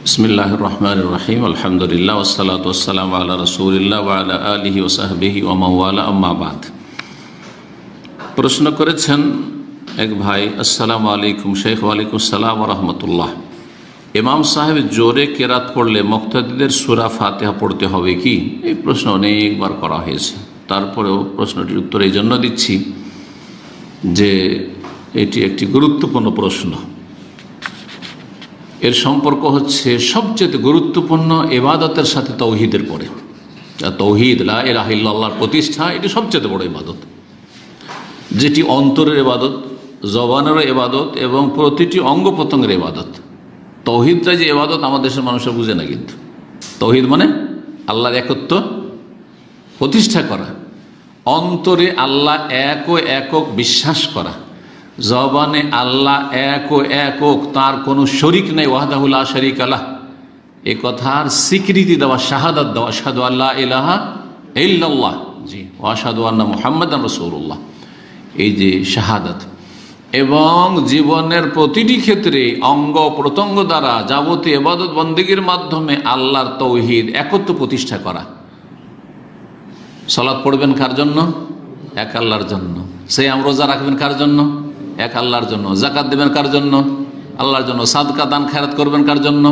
বিসমিল্লাহির রহমানির রহিম আলহামদুলিল্লাহ ওয়াসসালাতু ওয়াসসালামু আলা রাসূলিল্লাহ ওয়া আলা আলিহি ওয়া সাহবিহি ওয়া মান ওয়ালা আম্মা বাদ। প্রশ্ন করেছেন এক ভাই, আসসালামু আলাইকুম শেখ। ওয়ালাইকুম আসসালাম ওয়া রাহমাতুল্লাহ। ইমাম সাহেব জোরে কেরাত পড়লে মুক্তাদিদের সূরা ফাতিহা পড়তে হবে কি? এই প্রশ্ন অনেকবার করা হয়েছে, তারপরেও প্রশ্নটির উত্তর এই জন্য দিচ্ছি যে এটি একটি গুরুত্বপূর্ণ প্রশ্ন। এর সম্পর্ক হচ্ছে সবচেয়ে গুরুত্বপূর্ণ ইবাদতের সাথে তৌহিদের পরে। তৌহিদ, লা ইলাহা ইল্লাল্লাহর প্রতিষ্ঠা, এটি সবচেয়ে বড় ইবাদত, যেটি অন্তরের ইবাদত, জবানের ইবাদত এবং প্রতিটি অঙ্গ প্রত্যঙ্গের ইবাদত। তৌহিদটা যে ইবাদত আমাদের দেশের মানুষরা বুঝে না, কিন্তু তৌহিদ মানে আল্লাহর একত্ব প্রতিষ্ঠা করা, অন্তরে আল্লাহ এক ও একক বিশ্বাস করা, জবানে আল্লাহ এক ও একক, তার কোনো শরিক নেই, ওয়াহদাহু লা শারীকা লাহ, এই কথার স্বীকৃতি দেওয়া, শাহাদাত দেওয়া, আশহাদু আল্লা ইলাহা ইল্লাল্লাহ জি ওয়া আশহাদু আন্না মুহাম্মাদান রাসূলুল্লাহ, এই যে শাহাদাত, এবং জীবনের প্রতিটি ক্ষেত্রে অঙ্গ প্রত্যঙ্গ দ্বারা যাবতীয় ইবাদত বন্দেগীর মাধ্যমে আল্লাহর তৌহিদ একত্ব প্রতিষ্ঠা করা। সালাত পড়বেন কার জন্য? এক আল্লাহর জন্য। সিয়াম রোজা রাখবেন কার জন্য? এক আল্লাহর জন্য। যাকাত দেবেন কার জন্য? আল্লাহর জন্য। সাদকা দান খায়রাত করবেন কার জন্য?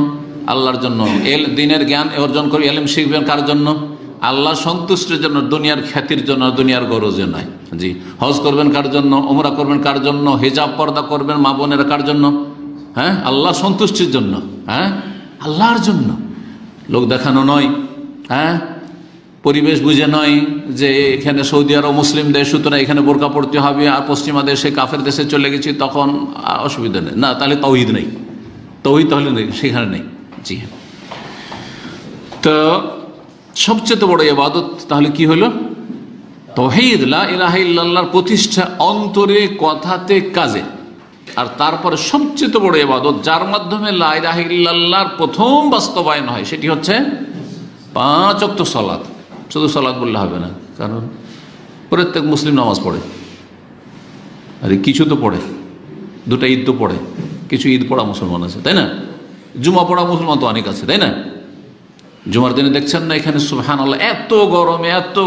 আল্লাহর জন্য। দিনের জ্ঞান অর্জন করে ইলম শিখবেন কার জন্য? আল্লাহর সন্তুষ্টির জন্য, দুনিয়ার খ্যাতির জন্য, দুনিয়ার গরজে নয় জি। হজ করবেন কার জন্য? ওমরা করবেন কার জন্য? হিজাব পর্দা করবেন মা বোনেরা কার জন্য? হ্যাঁ, আল্লাহ সন্তুষ্টির জন্য, হ্যাঁ আল্লাহর জন্য। লোক দেখানো নয়, হ্যাঁ পরিবেশ বুঝে নয় যে এখানে সৌদি আরব মুসলিম দেশ, সুতরাং এখানে বোরকা পড়তে হবে, আর পশ্চিমা দেশে কাফের দেশে চলে গেছি তখন অসুবিধা নেই, না তাহলে তাওহীদ নেই, তাওহীদ তাহলে নেই, সেখানে নেই জি। তো সবচেয়ে বড় ইবাদত তাহলে কি হলো? তাওহীদ, লা ইলাহা ইল্লাল্লাহর প্রতিষ্ঠা অন্তরে, কথাতে, কাজে। আর তারপরে সবচেয়ে বড় ইবাদত যার মাধ্যমে লা ইলাহা ইল্লাল্লাহর প্রথম বাস্তবায়ন হয়, সেটি হচ্ছে 5 ওয়াক্ত সালাত। শুধু সালাত বললে হবে না, কারণ প্রত্যেক মুসলিম নামাজ পড়ে, আরে কিছু তো পড়ে, 2টা ঈদ তো পড়ে, কিছু ঈদ পড়া মুসলমান আছে, তাই না? জুমা পড়া মুসলমান তো অনেক আছে, তাই না? জুমার দিনে দেখছেন না এখানে সুবহানাল্লাহ, এত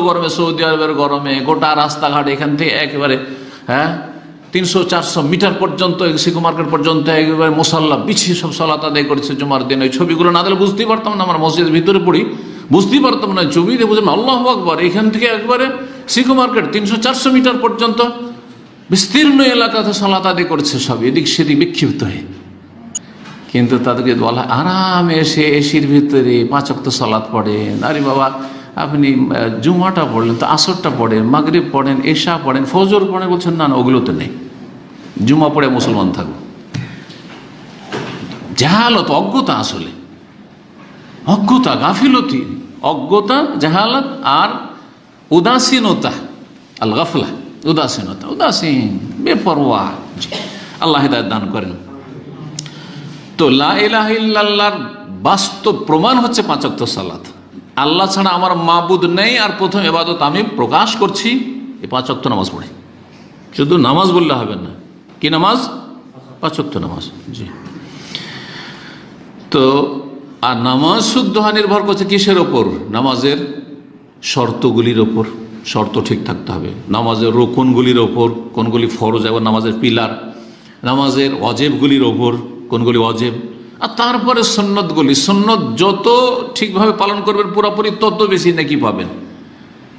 গরমে সৌদি আরবের গরমে গোটা রাস্তাঘাট এখান থেকে একেবারে 300-400 মিটার পর্যন্ত সিকো মার্কেট পর্যন্ত একেবারে মুসাল্লা বিছিয়ে সব সালাত আদায় করেছে জুমার দিন। ওই ছবিগুলো না দিলে বুঝতেই পারতাম না, আমার মসজিদের ভিতরে পড়ি, বুঝতেই পারতাম না, ছবি দিয়ে বুঝলাম আল্লাহু আকবার। এখান থেকে একবারে সিকো মার্কেট 300-400 মিটার পর্যন্ত বিস্তীর্ণ এলাকাতে সালাত আদায় করছে, সব এদিক সেদিক বিক্ষিপ্ত হয়ে। কিন্তু তাদেরকে বলা আরামে এসে এসির ভিতরে 5 ওয়াক্ত সালাত পড়েন। আরে বাবা, আপনি জুমাটা পড়লেন তো আসরটা পড়েন, মাগরিব পড়েন, এশা পড়েন, ফজর পড়েন, বলছেন না না ওগুলো তো নেই, জুমা পড়ে মুসলমান থাকবো। জাহালত, অজ্ঞতা, আসলে অজ্ঞতা, গাফিলতি, অজ্ঞতা, জাহালত আর উদাসীনতা, আল গাফলা, উদাসীনতা, উদাসীন, বেপরোয়া। আল্লাহ হিদায়াত দান করেন। তো লা ইলাহা ইল্লাল্লাহর বাস্তব প্রমাণ হচ্ছে 5 ওয়াক্ত সালাত। আল্লাহ ছাড়া আমার মাবুদ নেই, আর প্রথম ইবাদত আমি প্রকাশ করছি এই 5 ওয়াক্ত নামাজ পড়ে। শুধু নামাজ বললে হবে না, কি নামাজ? 5 ওয়াক্ত নামাজ জি। তো আর নামাজ শুদ্ধ নির্ভর করছে কিসের ওপর? নামাজের শর্তগুলির ওপর। শর্ত ঠিক থাকতে হবে। নামাজের রুকুনগুলির ওপর, কোনগুলি ফরজ এবং নামাজের পিলার। নামাজের ওয়াজিবগুলির ওপর, কোনগুলি ওয়াজিব। আর তারপরে সুন্নতগুলি। সুন্নত যত ঠিকভাবে পালন করবেন পুরোপুরি তত বেশি নেকি পাবেন।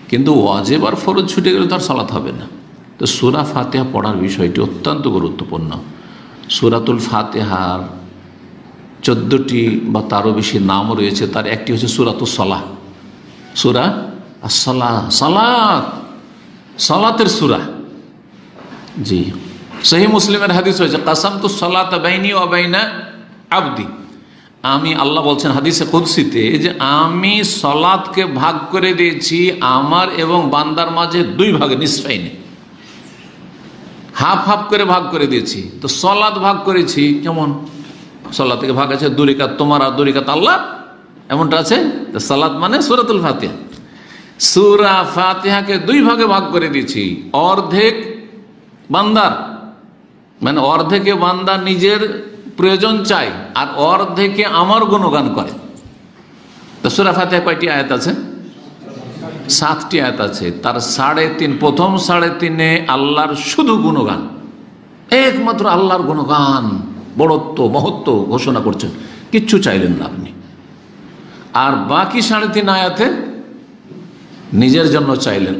কিন্তু ওয়াজিব আর ফরজ ছুটে গেলে তার সালাত হবে না। তো সূরা ফাতিহা পড়ার বিষয়টি অত্যন্ত গুরুত্বপূর্ণ। সূরাতুল ফাতিহার 14টি বা তারও বেশি নাম রয়েছে। তার একটি হচ্ছে সূরাতুস সালাহ, সূরা আস-সালাহ, সালাত, সালাতের সূরা জি। সহিহ মুসলিমের হাদিস হয়েছে, কাসামতুস সালাতা বাইনি ওয়া বাইনা আবদি, আমি, আল্লাহ বলছেন হাদিসে কুদসিতে যে আমি সালাতকে ভাগ করে দিয়েছি আমার এবং বান্দার মাঝে 2 ভাগে, নিসফাইনে, হাফ হাফ করে ভাগ করে দিয়েছি। তো সালাত ভাগ করেছি কেমন? সালাত থেকে ভাগ আছে 2 রাকাত তোমার আর 2 রাকাত আল্লাহ, এমনটা আছে। তো সালাত মানে সূরাতুল ফাতিহা। সূরা ফাতিহাকে 2 ভাগে ভাগ করে দিয়েছি। অর্ধেক বান্দার, মানে অর্ধেকে বান্দা নিজের প্রয়োজন চাই, আর অর্ধেকে আমার গুণগান করে। তো সূরা ফাতিহা কয়টি আয়াত আছে? 7টি আয়াত আছে। তার 3.5 প্রথম 3.5 আল্লাহর শুধু গুণগান, একমাত্র আল্লাহর গুণগান, বড়ত্ব মহত্ব ঘোষণা করছেন, কিচ্ছু চাইলেন না আপনি। আর বাকি 3.5 আয়াতে নিজের জন্য চাইলেন,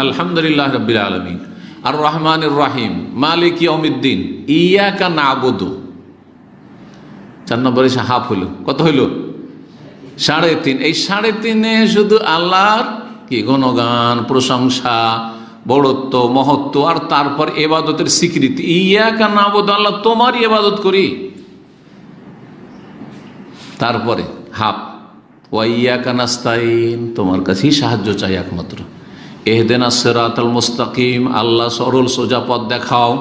আলহামদুলিল্লাহ রাব্বিল আলামিন, আর রহমানির রহিম, মালিক ইয়াউমিদ্দিন, ইয়াকা না'বুদু। 4 নম্বরে হাফ হইল, কত হইল? 3.5। এই 3.5 শুধু আল্লাহর কি গুণগান, প্রশংসা, বড়ত্ব মহত্ব, আর তারপর ইবাদতের স্বীকৃতি। ইয়াকা না'বুদু, আল্লাহ তোমারই ইবাদত করি। তারপরে হাফ, ওয়া ইয়াকা নাস্তাইন, তোমার কাছেই সাহায্য চাই একমাত্র। ইহদিনাস সিরাতাল মুস্তাকিম, আল্লাহ সরল সোজা পথ দেখাও।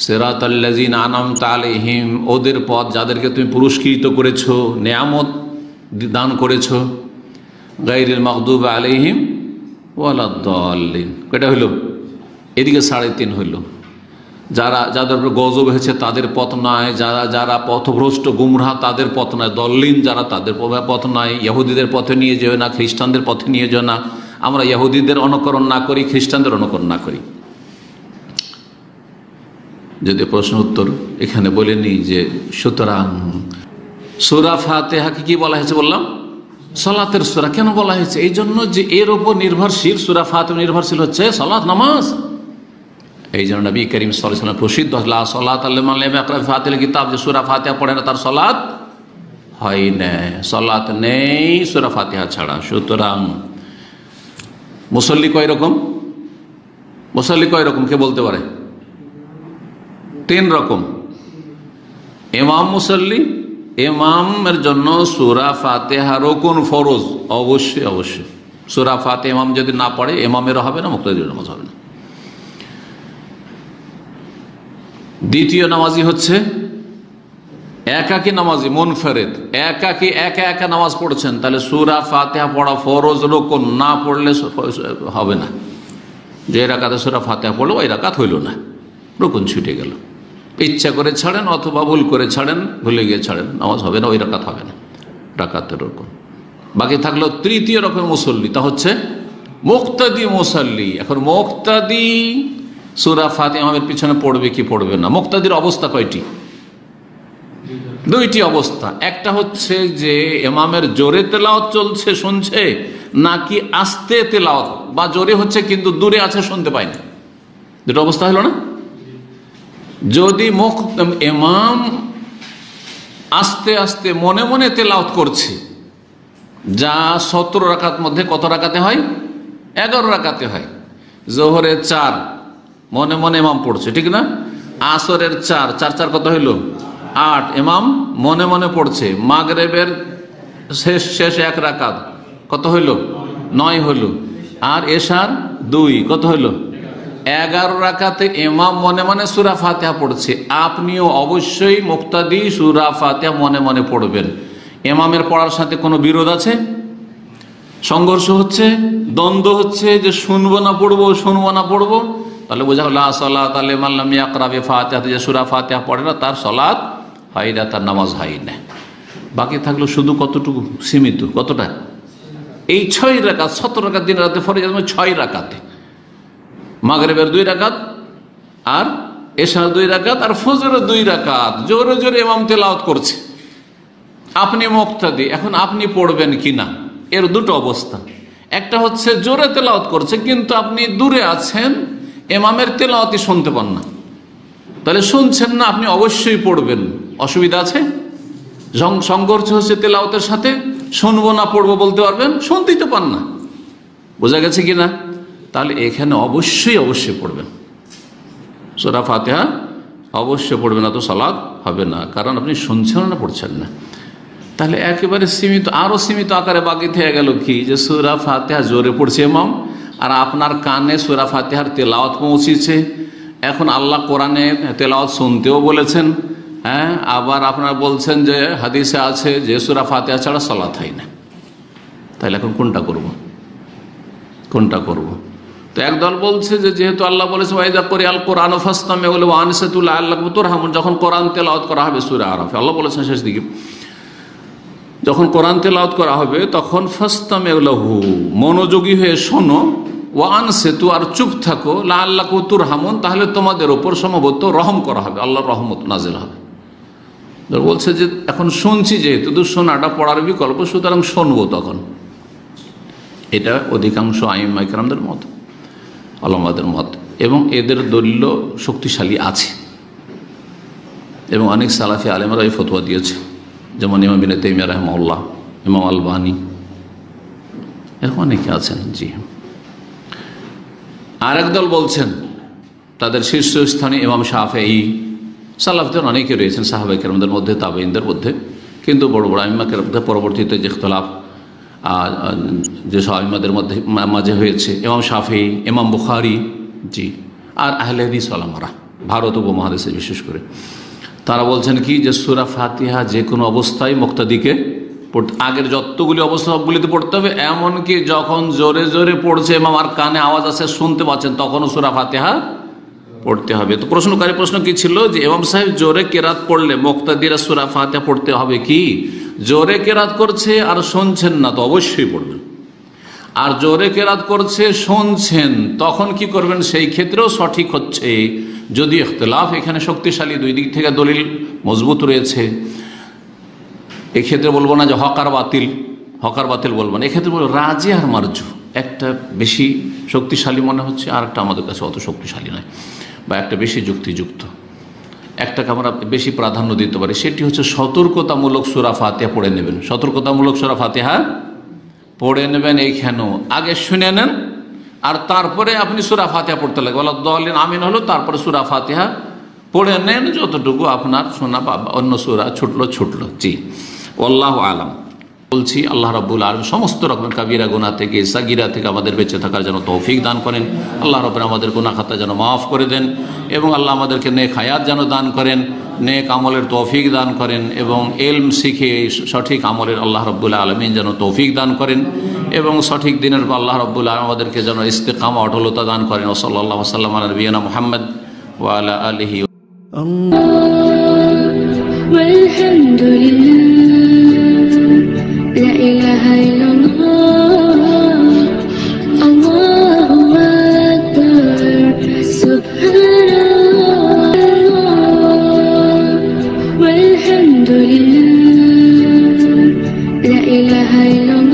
সিরাতাল্লাযিনা আনআমতা আলাইহিম, ওদের পথ যাদেরকে তুমি পুরস্কৃত করেছো, নেয়ামত দান করেছো। গায়রিল মাগদুবি আলাইহিম ওয়ালাদ-দাল্লিন, কয়টা হইল? এদিকে 3.5 হইল। যাদের উপর গজব হয়েছে তাদের পথ নয়, যারা পথভ্রষ্ট গুমরাহ তাদের পথ নয়, দল্লিন যারা তাদের পথ নয়। ইহুদিদের পথে নিয়ে যেও না, খ্রিস্টানদের পথে নিয়ে যেও না। আমরা ইহুদিদের অনুকরণ না করি, খ্রিস্টানদের অনুকরণ না করি। যদি প্রশ্ন উত্তর এখানে বলে নিই যে, সুতরাং সূরা ফাতিহাকে কি বলা হয়েছে বললাম? সালাতের সূরা। কেন বলা হয়েছে? এই জন্য যে এর উপর নির্ভরশীল, সূরা ফাতিহা নির্ভরশীল হচ্ছে সালাত, নামাজ। এই জন্য নবী করিম সাল্লাল্লাহু আলাইহি ওয়াসাল্লাম প্রসিদ্ধ, লা সালাতা লিমান লাম ইয়াকরা বিফাতিহাতিল কিতাব, যে সূরা ফাতিহা পড়ে না তার সালাত হয় না, সালাত নেই সূরা ফাতিহা ছাড়া। সুতরাং মুসল্লি কয় রকম? মুসল্লি কয় রকম কে বলতে পারে? 3 রকম। ইমাম মুসল্লি, ইমামের জন্য সূরা ফাতিহা রুকুন ফরজ, অবশ্যই অবশ্যই। সূরা ফাতিহা ইমাম যদি না পড়ে, ইমামেরও হবে না, মুক্তাদির নামাজ হবে না। দ্বিতীয় নামাজি হচ্ছে একাকী নামাজি, মুনফারিদ, একাকী একা একা নামাজ পড়ছেন, তাহলে সূরা ফাতিহা পড়া ফরজ, রুকুন না পড়লে হবে না। যে রাকাতে সূরা ফাতিহা পড়লো ওই রাকাত হইল না, রুকুন ছুটে গেল। ইচ্ছা করে ছাড়েন অথবা ভুল করে ছাড়েন, ভুলে গিয়ে ছাড়েন, নামাজ হবে না, ওই রাকাত হবে না, রাকাতের রুকুন। বাকি থাকলো তৃতীয় রকম মুসল্লি, তা হচ্ছে মুক্তাদি মুসল্লি। এখন মুক্তাদি সূরা ফাতিহা ইমামের পিছনে পড়বে কি পড়বে না? মুক্তাদির অবস্থা কয়টি? 2টি অবস্থা। একটা হচ্ছে যে ইমামের জোরে তেলাওয়াত চলছে, শুনছে, নাকি আস্তে তেলাওয়াত, বা জোরে হচ্ছে কিন্তু দূরে আছে, শুনতে পায়নি। 2টো অবস্থা হলো না? যদি ইমাম আস্তে আস্তে মনে মনে তেলাওয়াত করছে, যা 17 রাকাত মধ্যে কত রাকাতে হয়? 11 রাকাতে হয়। জোহরের 4 মনে মনে ইমাম পড়ছে, ঠিক না? আসরের 4 4 কত হইল? 8, ইমাম মনে মনে পড়ছে। মাগরিবের শেষ 1 রাকাত কত হইল? 9 হইল। আর এশার 2 কত হইল? 11 রাকাতে ইমাম মনে মনে সূরা ফাতিহা পড়ছে। আপনিও অবশ্যই মুক্তাদি সূরা ফাতিহা মনে মনে পড়বেন। ইমামের পড়ার সাথে কোনো বিরোধ আছে? সংঘর্ষ হচ্ছে, দ্বন্দ্ব হচ্ছে, যে শুনবো না পড়বো, শুনবো না পড়বো, তাহলে বোঝা হলো লা সালাতা লিমান লাম ইয়াকরা বিফাতিহাতি, যে সূরা ফাতিহা পড়ে না তার সালাত হয় না, তার নামাজ হয় না। বাকি থাকলো শুধু কতটুকু? সীমিত। কতটা? এই 6 রাকাত, 17 রাকাত দিন রাতে ফরজ 6 রাকাতে, মাগরিবের 2 রাকাত, আর এশার 2 রাকাত, আর ফজরের 2 রাকাত। জোরে জোরে ইমাম তেলাওয়াত করছে, আপনি মুক্তাদি, এখন আপনি পড়বেন কিনা, এর 2টো অবস্থা। একটা হচ্ছে জোরে তেলাওয়াত করছে কিন্তু আপনি দূরে আছেন, ইমামের তেলাওয়াতই শুনতে পান না, তাহলে শুনছেন না, আপনি অবশ্যই পড়বেন। অসুবিধা আছে? সংঘর্ষ হচ্ছে তেলাওয়াতের সাথে, শুনবো না পড়বো বলতে পারবেন, শুনতেই তো পান না। বোঝা গেছে কিনা? তাহলে এখানে অবশ্যই অবশ্যই পড়বেন সূরা ফাতিহা, অবশ্যই পড়বেন, না তো সালাত হবে না, কারণ আপনি শুনছেন না, পড়ছেন না। তাহলে একেবারে সীমিত, আরো সীমিত আকারে বাকি থেকে গেল কি, যে সূরা ফাতিহা জোরে পড়ছে ইমাম, আর আপনার কানে সূরা ফাতিহার তেলাওয়াত পৌঁছেছে। এখন আল্লাহ কোরআনে তেলাওয়াত শুনতেও বলেছেন, হ্যাঁ, আবার আপনারা বলছেন যে হাদিসে আছে যে সূরা ফাতিহা ছাড়া সালাত হয় না। তাহলে এখন কোনটা করব? কোনটা করব? তো একদল বলছে যে যেহেতু আল্লাহ বলেছে ওয়াইদা কোরিআল কোরআন ফাসতামিউ লাহু ওয়া আনসিতু লাআল্লাকুম তুরহামুন, যখন কোরআন তেলাওয়াত করা হবে সূরা আরাফে আল্লাহ বলেছেন শেষ দিকে যখন কোরআন তেলাওয়াত করা হবে তখন ফাসতামিউ লাহু, মনোযোগী হয়ে শোনো, ওয়া আনসিতু, আর চুপ থাকো, লাআল্লাকুম তুরহামুন, তাহলে তোমাদের উপর সম্ভবত রহম করা হবে, আল্লাহর রহমত নাজিল হবে। বলছে যে এখন শুনছি যেহেতু শোনাটা পড়ার বিকল্প, সুতরাং শুনবো তখন। এটা অধিকাংশ আইম্মা ইকরামদের মত, আলেমদের মত, এবং এদের দলিল শক্তিশালী আছে এবং অনেক সালাফি আলেমরা এই ফতোয়া দিয়েছে, যেমন ইমাম ইবনে তাইমিয়া রাহিমাহুল্লাহ, ইমাম আলবানী, এরকম অনেকে আছেন। জি, আর একদল বলছেন তাদের শীর্ষস্থানে ইমাম শাফিঈ, সালাফদের অনেকে রয়েছেন সাহাবায়ে কেরামদের মধ্যে, তাবেঈনদের মধ্যে, কিন্তু বড় বড় আইম্মা কেরামদের পরবর্তীতে যে ইখতিলাফ যেসব আইম্মাদের মধ্যে মাঝে হয়েছে, ইমাম শাফিঈ, ইমাম বুখারী, জি, আর আহলে হাদিস ওলামারা ভারত উপমহাদেশে বিশেষ করে, তারা বলছেন কি যে সূরা ফাতিহা যে কোনো অবস্থায় মুক্তাদিকে পড়তে, আগের যতগুলি অবস্থা সবগুলিতে পড়তে হবে, এমনকি যখন জোরে জোরে পড়ছে ইমাম আর কানে আওয়াজ আছে শুনতে পাচ্ছেন তখনও সূরা ফাতিহা পড়তে হবে। তো প্রশ্নকারী প্রশ্ন কি ছিল যে ইমাম সাহেব জোরে কেরাত পড়লে মুক্তাদিরা সূরা ফাতিহা পড়তে হবে কি? জোরে কেরাত করছে আর শুনছেন না তো অবশ্যই পড়বেন, আর জোরে কেরাত করছে শুনছেন তখন কি করবেন? সেই ক্ষেত্রেও সঠিক হচ্ছে, যদি ইখতিলাফ এখানে শক্তিশালী, দুই দিক থেকে দলিল মজবুত রয়েছে, এক্ষেত্রে বলবো না যে হকার বাতিল বলবো না, এক্ষেত্রে বলবো রাজি আর মারজু, একটা বেশি শক্তিশালী মনে হচ্ছে আর একটা আমাদের কাছে অত শক্তিশালী নয়, বা একটা বেশি যুক্তিযুক্ত, একটাকে আমরা বেশি প্রাধান্য দিতে পারি, সেটি হচ্ছে সতর্কতামূলক সূরা ফাতিহা পড়ে নেবেন। সতর্কতামূলক সূরা ফাতিহা পড়ে নেবেন, এইখানেও আগে শুনে নেন আর তারপরে আপনি সূরা ফাতিহা পড়তে লাগবে, ওয়ালাদ-দাল্লিন আমিন হলো, তারপরে সূরা ফাতিহা পড়ে নেন, যতটুকু আপনার শোনা বা অন্য সূরা ছুটলো। জি, আল্লাহু আলাম। বলছি আল্লাহ রাব্বুল আলামিন সমস্ত রকমের কাবিরা গুনাহ থেকে, সাগিরা থেকে আমাদের বেঁচে থাকার জন্য তৌফিক দান করেন। আল্লাহ রাব্বুল আমাদের গুনাহ খাতা যেন মাফ করে দেন, এবং আল্লাহ আমাদেরকে নেক হায়াত যেন দান করেন, নেক আমলের তৌফিক দান করেন, এবং ইলম শিখে সঠিক আমলের আল্লাহ রাব্বুল আলামিন যেন তৌফিক দান করেন, এবং সঠিক দিনের পর আল্লাহ রাব্বুল আলামিন আমাদেরকে যেন ইস্তিকামা, অটলতা দান করেন। সাল্লাল্লাহু আলাইহি ওয়া সাল্লাম আলা নবিয়িনা মুহাম্মদ ওয়া আলা আলিহি। لا إله إلا الله الله أكبر سبحان الله والحمد لله لا إله إلا الله